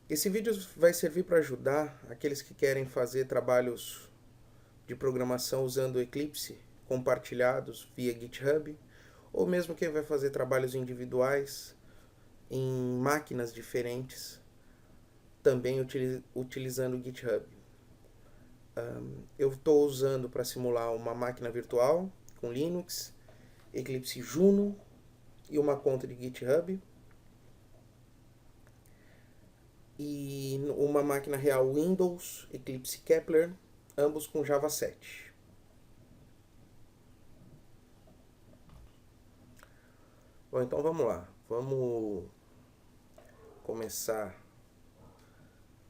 Esse vídeo vai servir para ajudar aqueles que querem fazer trabalhos de programação usando o Eclipse compartilhados via GitHub, ou mesmo quem vai fazer trabalhos individuais em máquinas diferentes, também utilizando o GitHub. Eu estou usando para simular uma máquina virtual com Linux, Eclipse Juno e uma conta de GitHub, e uma máquina real Windows, Eclipse Kepler, ambos com Java 7. Bom, então vamos lá. Vamos começar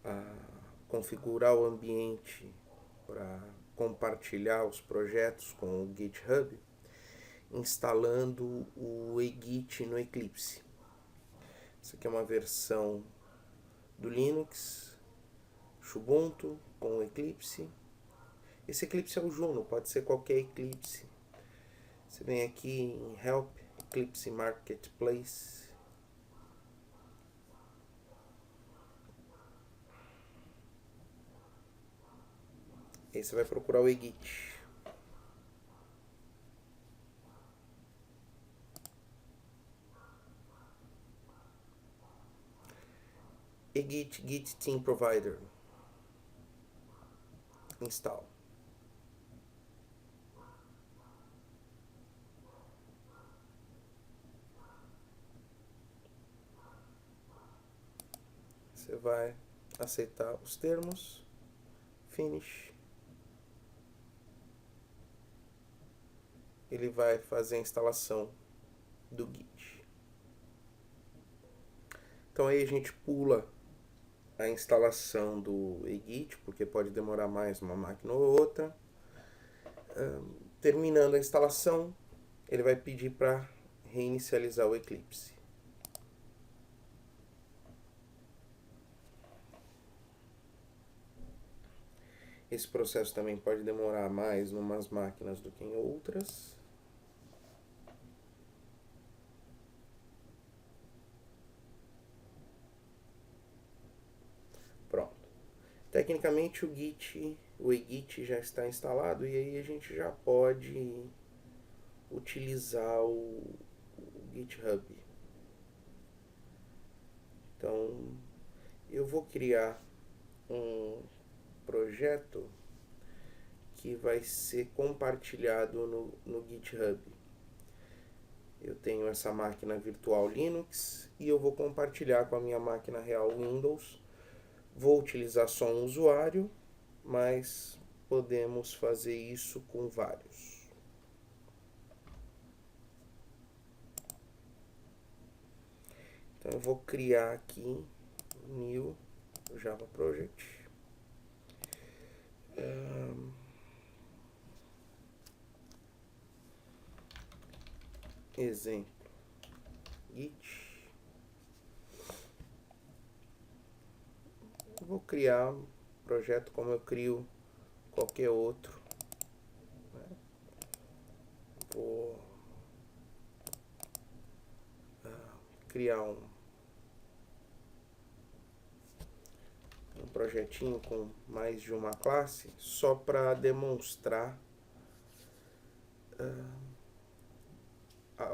a configurar o ambiente para compartilhar os projetos com o GitHub, instalando o eGit no Eclipse. Essa aqui é uma versão do Linux, Ubuntu com o Eclipse. Esse Eclipse é o Juno, pode ser qualquer Eclipse. Você vem aqui em Help, Eclipse Marketplace. Aí você vai procurar o eGit. eGit Git Team Provider. Install. Você vai aceitar os termos. Finish. Ele vai fazer a instalação do Git. Então aí a gente pula a instalação do eGit, porque pode demorar mais uma máquina ou outra. Terminando a instalação, ele vai pedir para reinicializar o Eclipse. Esse processo também pode demorar mais em umas máquinas do que em outras. Pronto. Tecnicamente o eGit já está instalado, e aí a gente já pode utilizar o GitHub. Então eu vou criar um projeto que vai ser compartilhado no GitHub. Eu tenho essa máquina virtual Linux e eu vou compartilhar com a minha máquina real Windows. Vou utilizar só um usuário, mas podemos fazer isso com vários. Então eu vou criar aqui New Java Project. Exemplo, Git. Vou criar um projeto como eu crio qualquer outro. Vou criar um projetinho com mais de uma classe, só para demonstrar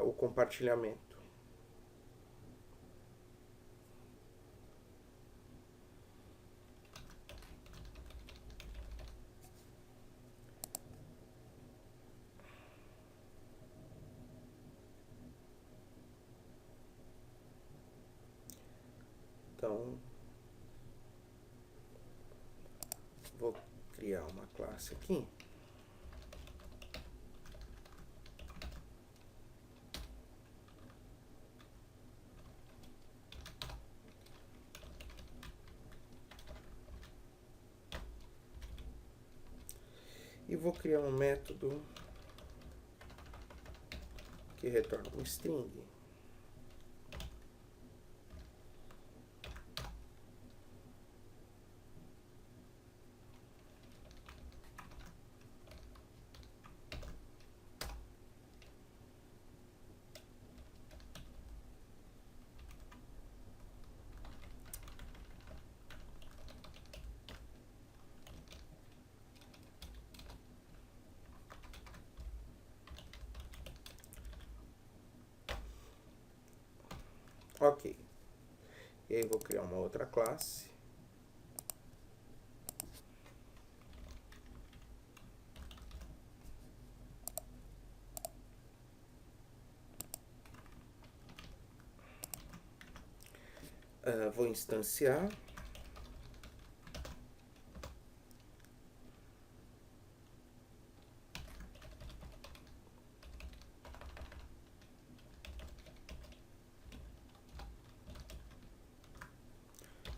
o compartilhamento. Então, vou criar uma classe aqui. E vou criar um método que retorna um string. Ok. E aí vou criar uma outra classe. Vou instanciar.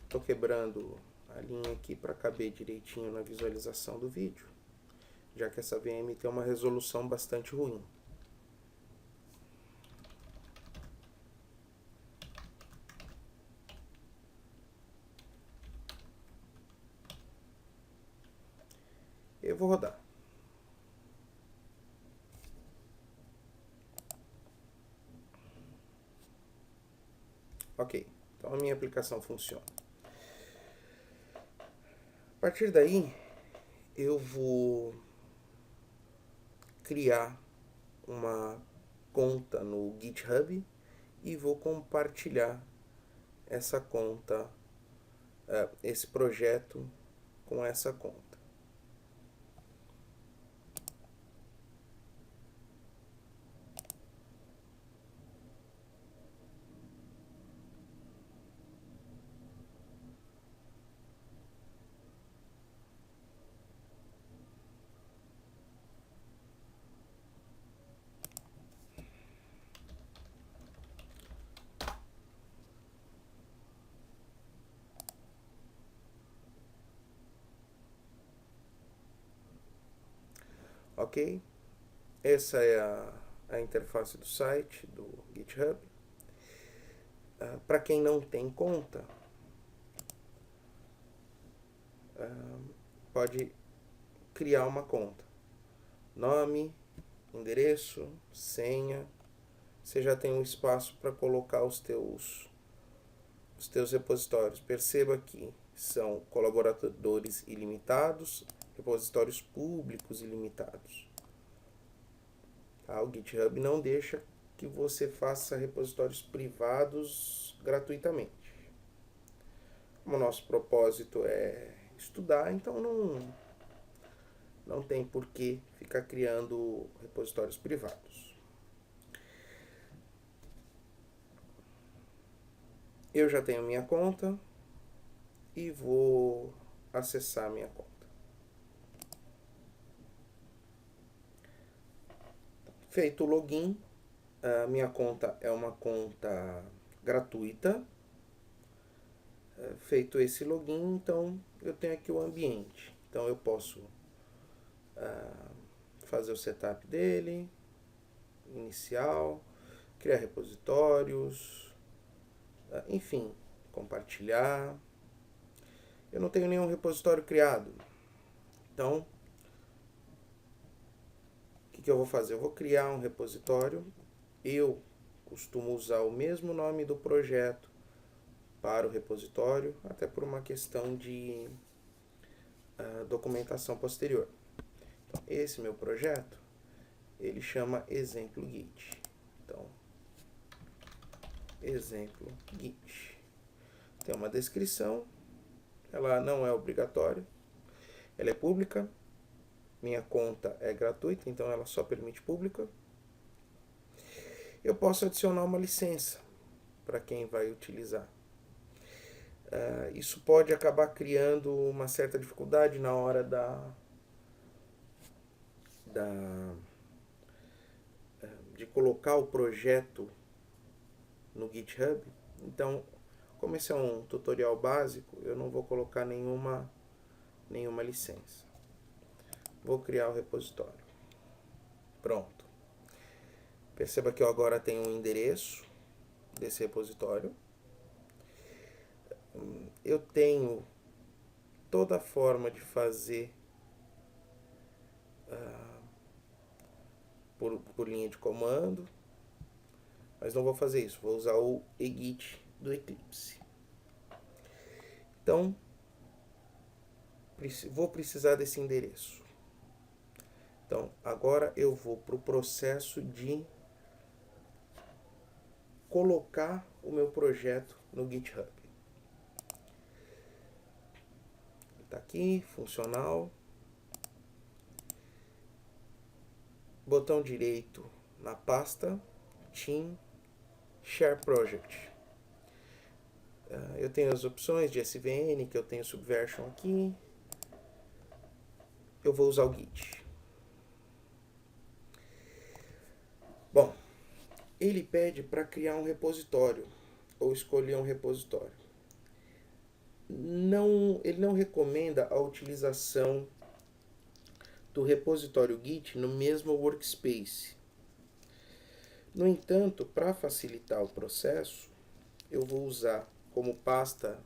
Estou quebrando a linha aqui para caber direitinho na visualização do vídeo, já que essa VM tem uma resolução bastante ruim. Eu vou rodar. Ok, então a minha aplicação funciona. A partir daí, eu vou criar uma conta no GitHub e vou compartilhar essa conta, esse projeto com essa conta. Ok? Essa é a interface do site, do GitHub. Para quem não tem conta, pode criar uma conta. Nome, endereço, senha. Você já tem um espaço para colocar os teus repositórios. Perceba que são colaboradores ilimitados, repositórios públicos ilimitados. Tá? O GitHub não deixa que você faça repositórios privados gratuitamente. Como o nosso propósito é estudar, então não tem por que ficar criando repositórios privados. Eu já tenho minha conta e vou acessar minha conta. Feito o login, a minha conta é uma conta gratuita. Feito esse login, então eu tenho aqui o ambiente. Então eu posso fazer o setup dele, inicial, criar repositórios, enfim, compartilhar. Eu não tenho nenhum repositório criado. Então, o que eu vou fazer? Eu vou criar um repositório. Eu costumo usar o mesmo nome do projeto para o repositório, até por uma questão de documentação posterior. Então, esse meu projeto, ele chama exemplo Git. Então, exemplo Git. Tem uma descrição, ela não é obrigatória, ela é pública. Minha conta é gratuita, então ela só permite pública. Eu posso adicionar uma licença para quem vai utilizar. Isso pode acabar criando uma certa dificuldade na hora de colocar o projeto no GitHub. Então, como esse é um tutorial básico, eu não vou colocar nenhuma licença. Vou criar o repositório. Pronto. Perceba que eu agora tenho um endereço desse repositório. Eu tenho toda a forma de fazer por linha de comando, mas não vou fazer isso. Vou usar o egit do Eclipse. Então, vou precisar desse endereço. Então, agora eu vou para o processo de colocar o meu projeto no GitHub. Está aqui, funcional. Botão direito na pasta, Team, Share Project. Eu tenho as opções de SVN, que eu tenho Subversion aqui. Eu vou usar o Git. Bom, ele pede para criar um repositório, ou escolher um repositório. Ele não recomenda a utilização do repositório Git no mesmo workspace. No entanto, para facilitar o processo, eu vou usar como pasta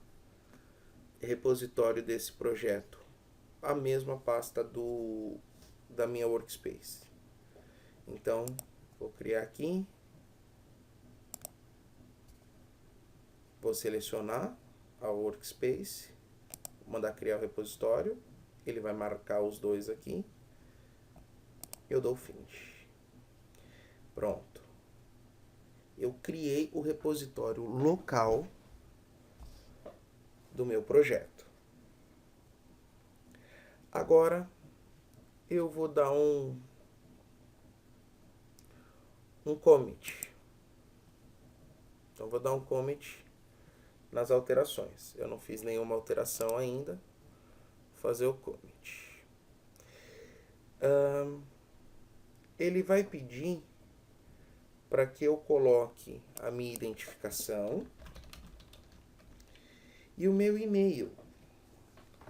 repositório desse projeto a mesma pasta da minha workspace. Então, vou criar aqui, vou selecionar a workspace, vou mandar criar o repositório, ele vai marcar os dois aqui, eu dou finish. Pronto. Eu criei o repositório local do meu projeto. Agora eu vou dar um commit. Então vou dar um commit nas alterações. Eu não fiz nenhuma alteração ainda. Vou fazer o commit. Ele vai pedir para que eu coloque a minha identificação e o meu e-mail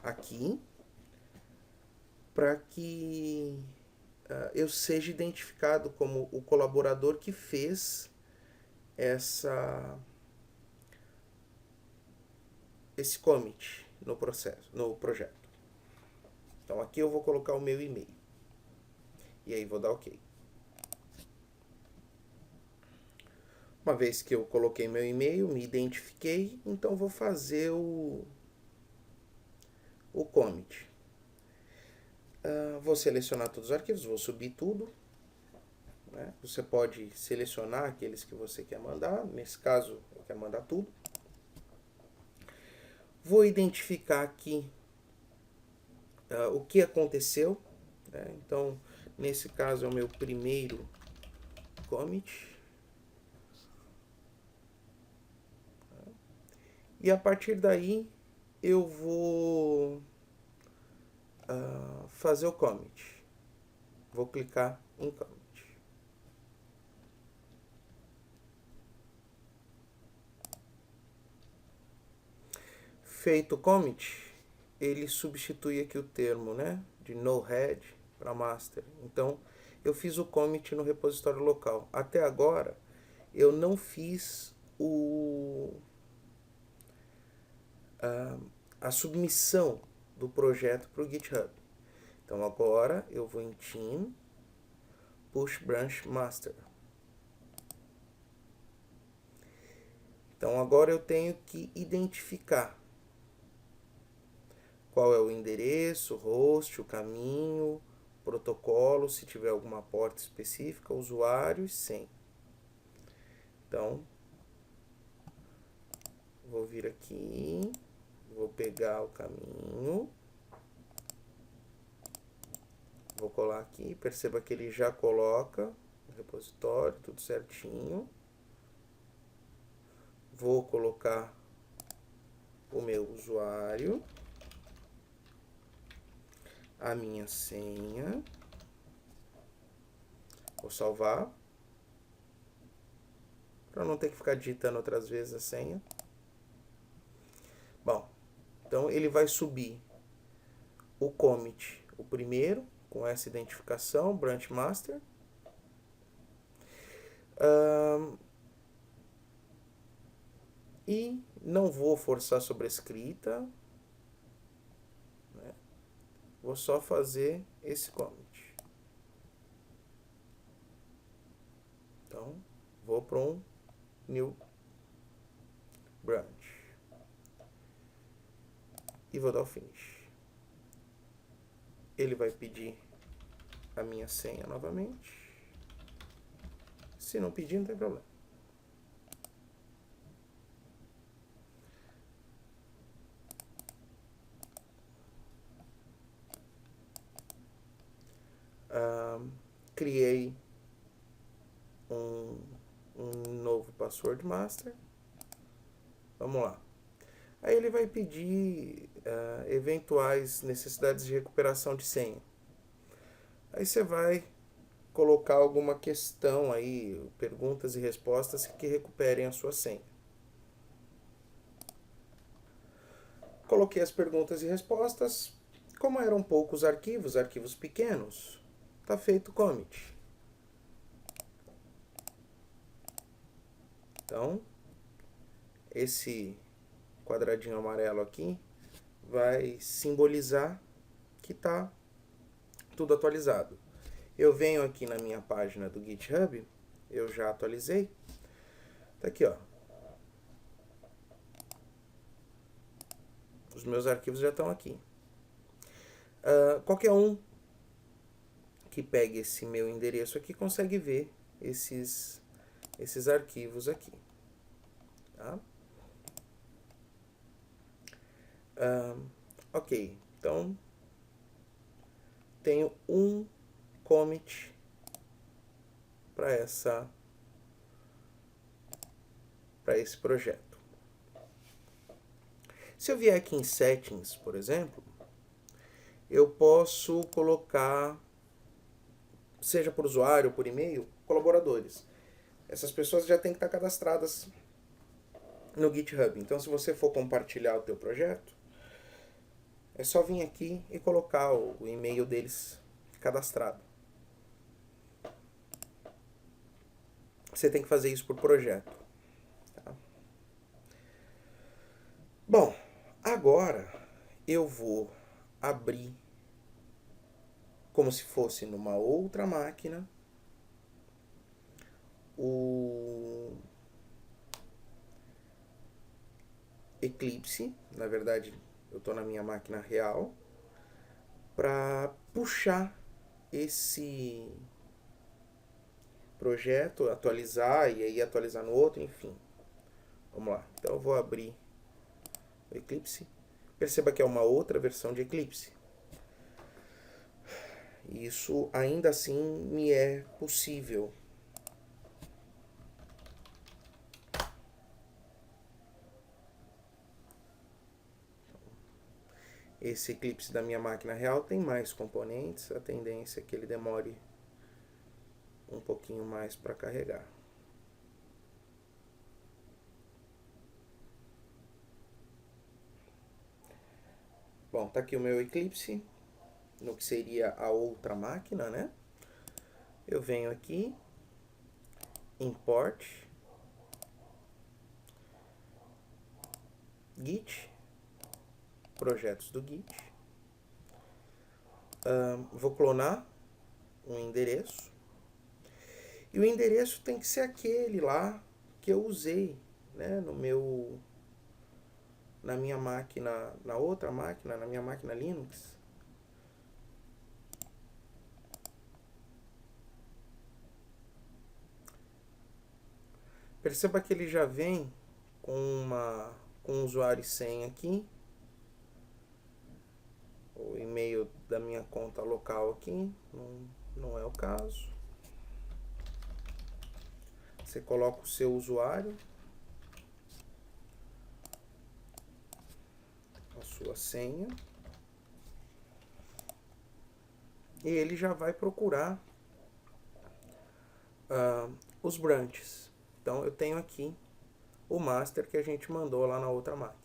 aqui, para que eu seja identificado como o colaborador que fez esse commit no projeto. Então aqui eu vou colocar o meu e-mail. E aí vou dar OK. Uma vez que eu coloquei meu e-mail, me identifiquei, então vou fazer o commit. Vou selecionar todos os arquivos, vou subir tudo. Né? Você pode selecionar aqueles que você quer mandar, nesse caso eu quero mandar tudo. Vou identificar aqui o que aconteceu. Né? Então, nesse caso é o meu primeiro commit. E a partir daí eu vou fazer o commit. Vou clicar em commit. Feito o commit, ele substitui aqui o termo, né, de no head para master. Então, eu fiz o commit no repositório local. Até agora, eu não fiz a submissão do projeto para o GitHub. Então, agora eu vou em Team, Push Branch Master. Então, agora eu tenho que identificar qual é o endereço, host, o caminho, protocolo, se tiver alguma porta específica, usuário e senha. Então, vou vir aqui, vou pegar o caminho, vou colar aqui, perceba que ele já coloca o repositório, tudo certinho. Vou colocar o meu usuário, a minha senha, vou salvar, para não ter que ficar digitando outras vezes a senha. Bom, então ele vai subir o commit, o primeiro, com essa identificação, branch master. E não vou forçar sobre a escrita, né? Vou só fazer esse commit. Então, vou para um new branch e vou dar o finish. Ele vai pedir a minha senha novamente. Se não pedir, não tem problema. criei um novo password master. Vamos lá. Aí ele vai pedir eventuais necessidades de recuperação de senha. Aí você vai colocar alguma questão aí, perguntas e respostas que recuperem a sua senha. Coloquei as perguntas e respostas. Como eram poucos arquivos pequenos, está feito o commit. Então, esse quadradinho amarelo aqui vai simbolizar que está tudo atualizado. Eu venho aqui na minha página do GitHub, eu já atualizei. Tá aqui, ó. Os meus arquivos já estão aqui. Qualquer um que pegue esse meu endereço aqui consegue ver esses arquivos aqui. Tá? Ok, então tenho um commit para esse projeto. Se eu vier aqui em Settings, por exemplo, eu posso colocar, seja por usuário ou por e-mail, colaboradores. Essas pessoas já têm que estar cadastradas no GitHub. Então, se você for compartilhar o teu projeto, é só vir aqui e colocar o e-mail deles cadastrado. Você tem que fazer isso por projeto. Tá? Bom, agora eu vou abrir como se fosse numa outra máquina o Eclipse. Na verdade, eu estou na minha máquina real para puxar esse projeto, atualizar e aí atualizar no outro, enfim. Vamos lá. Então eu vou abrir o Eclipse. Perceba que é uma outra versão de Eclipse. Isso ainda assim me é possível. Esse Eclipse da minha máquina real tem mais componentes, a tendência é que ele demore um pouquinho mais para carregar. Bom, tá aqui o meu Eclipse, no que seria a outra máquina, né? Eu venho aqui, import, git, projetos do git. Vou clonar um endereço. E o endereço tem que ser aquele lá que eu usei, né, na minha máquina, na outra máquina, na minha máquina Linux. Perceba que ele já vem com um usuário e senha aqui. O e-mail da minha conta local aqui, não é o caso. Você coloca o seu usuário, a sua senha, e ele já vai procurar os branches. Então eu tenho aqui o master que a gente mandou lá na outra máquina.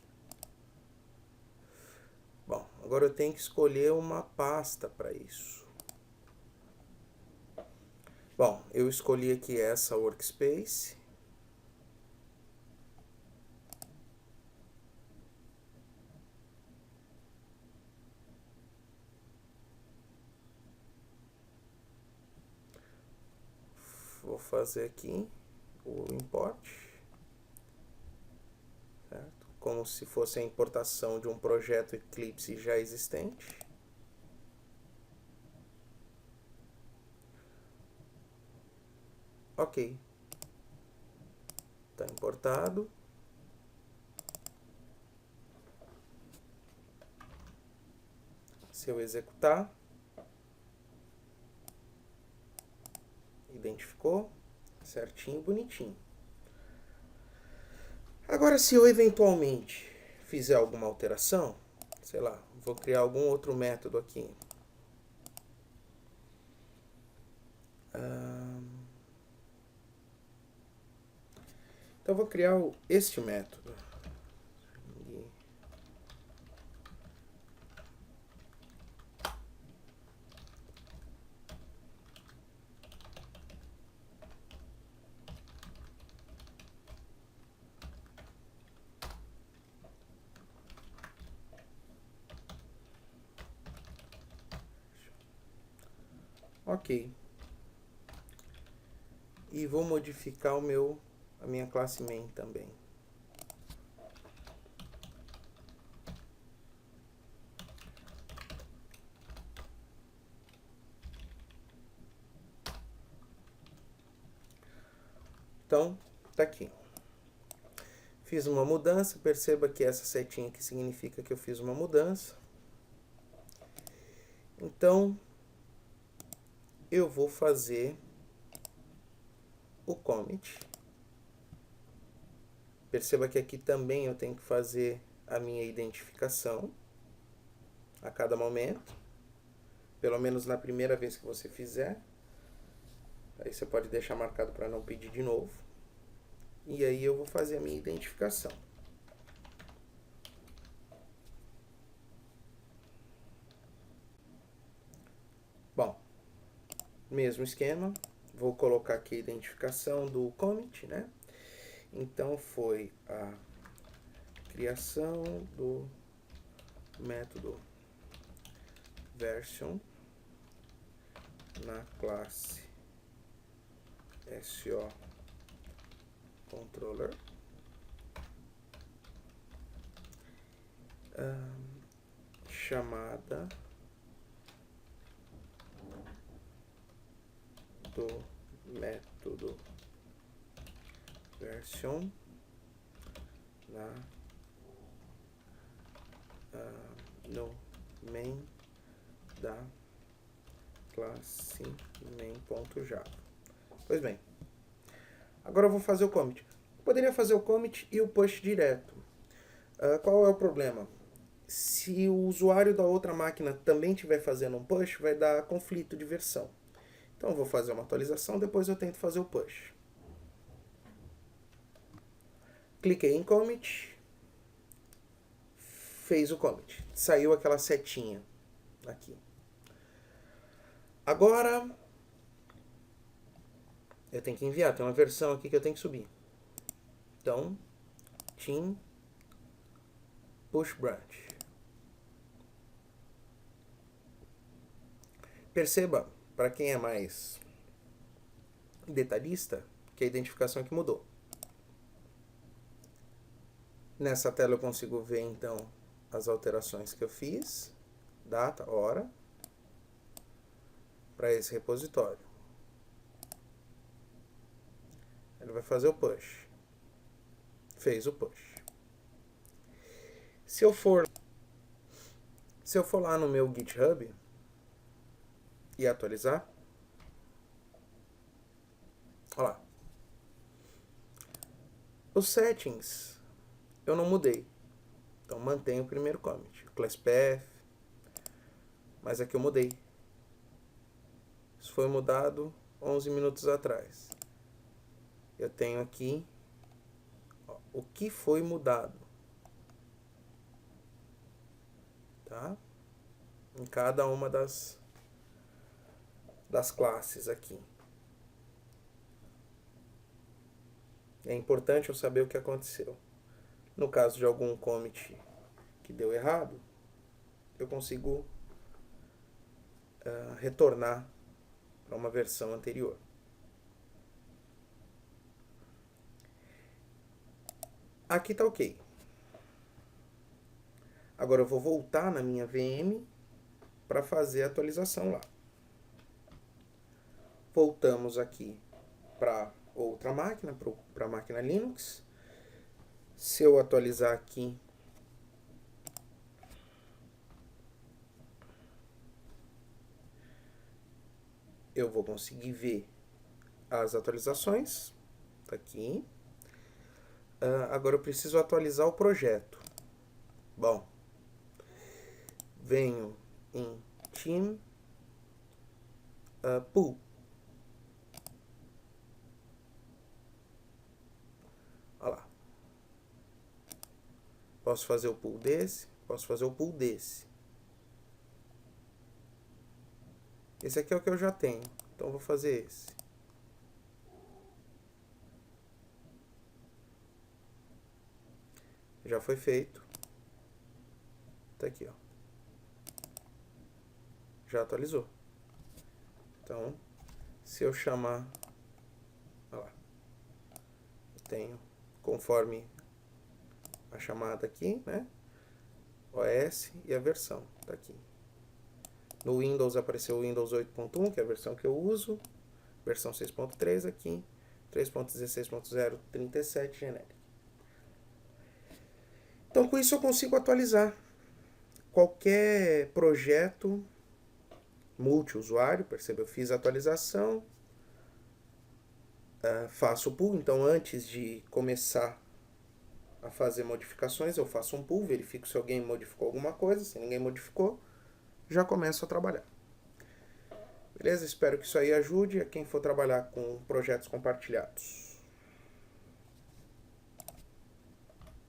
Bom, agora eu tenho que escolher uma pasta para isso. Bom, eu escolhi aqui essa workspace. Vou fazer aqui o import, certo? Como se fosse a importação de um projeto Eclipse já existente. Ok. Está importado. Se eu executar, identificou certinho, bonitinho. Agora, se eu eventualmente fizer alguma alteração, sei lá, vou criar algum outro método aqui. Então, eu vou criar este método. Ok. E vou modificar a minha classe main também. Então, tá aqui. Fiz uma mudança, perceba que essa setinha aqui significa que eu fiz uma mudança. Então, eu vou fazer o commit. Perceba que aqui também eu tenho que fazer a minha identificação a cada momento, pelo menos na primeira vez que você fizer. Aí você pode deixar marcado para não pedir de novo. E aí eu vou fazer a minha identificação. Bom, mesmo esquema, vou colocar aqui a identificação do commit, né? Então foi a criação do método version na classe SO controller, chamada do método version no main da classe main.java. Pois bem, agora eu vou fazer o commit. Poderia fazer o commit e o push direto. Qual é o problema? Se o usuário da outra máquina também estiver fazendo um push, vai dar conflito de versão. Então eu vou fazer uma atualização, depois eu tento fazer o push. Cliquei em commit, fez o commit. Saiu aquela setinha aqui. Agora eu tenho que enviar, tem uma versão aqui que eu tenho que subir. Então, team push branch. Perceba, para quem é mais detalhista, que a identificação aqui mudou. Nessa tela eu consigo ver então as alterações que eu fiz, data, hora, para esse repositório. Ele vai fazer o push. Fez o push. Se eu for lá no meu GitHub e atualizar, olha lá. Os settings eu não mudei. Então mantenho o primeiro commit. Class path, mas aqui eu mudei. Isso foi mudado 11 minutos atrás. Eu tenho aqui o que foi mudado, tá? Em cada uma das classes aqui. É importante eu saber o que aconteceu. No caso de algum commit que deu errado, eu consigo retornar para uma versão anterior. Aqui está ok. Agora eu vou voltar na minha VM para fazer a atualização lá. Voltamos aqui para outra máquina, para a máquina Linux. Se eu atualizar aqui, eu vou conseguir ver as atualizações. Tá aqui. Agora eu preciso atualizar o projeto. Bom, venho em Team Pool. Olha lá. Posso fazer o pool desse, posso fazer o pool desse. Esse aqui é o que eu já tenho, então eu vou fazer esse. Já foi feito. Tá aqui, ó. Já atualizou. Então, se eu chamar, olha lá, eu tenho conforme a chamada aqui, né? OS e a versão, tá aqui. No Windows apareceu o Windows 8.1, que é a versão que eu uso. Versão 6.3 aqui. 3.16.0, 37 genérico. Então com isso eu consigo atualizar qualquer projeto multiusuário. Perceba, eu fiz a atualização, faço o pull. Então antes de começar a fazer modificações, eu faço um pull, verifico se alguém modificou alguma coisa. Se ninguém modificou, já começo a trabalhar. Beleza? Espero que isso aí ajude a quem for trabalhar com projetos compartilhados.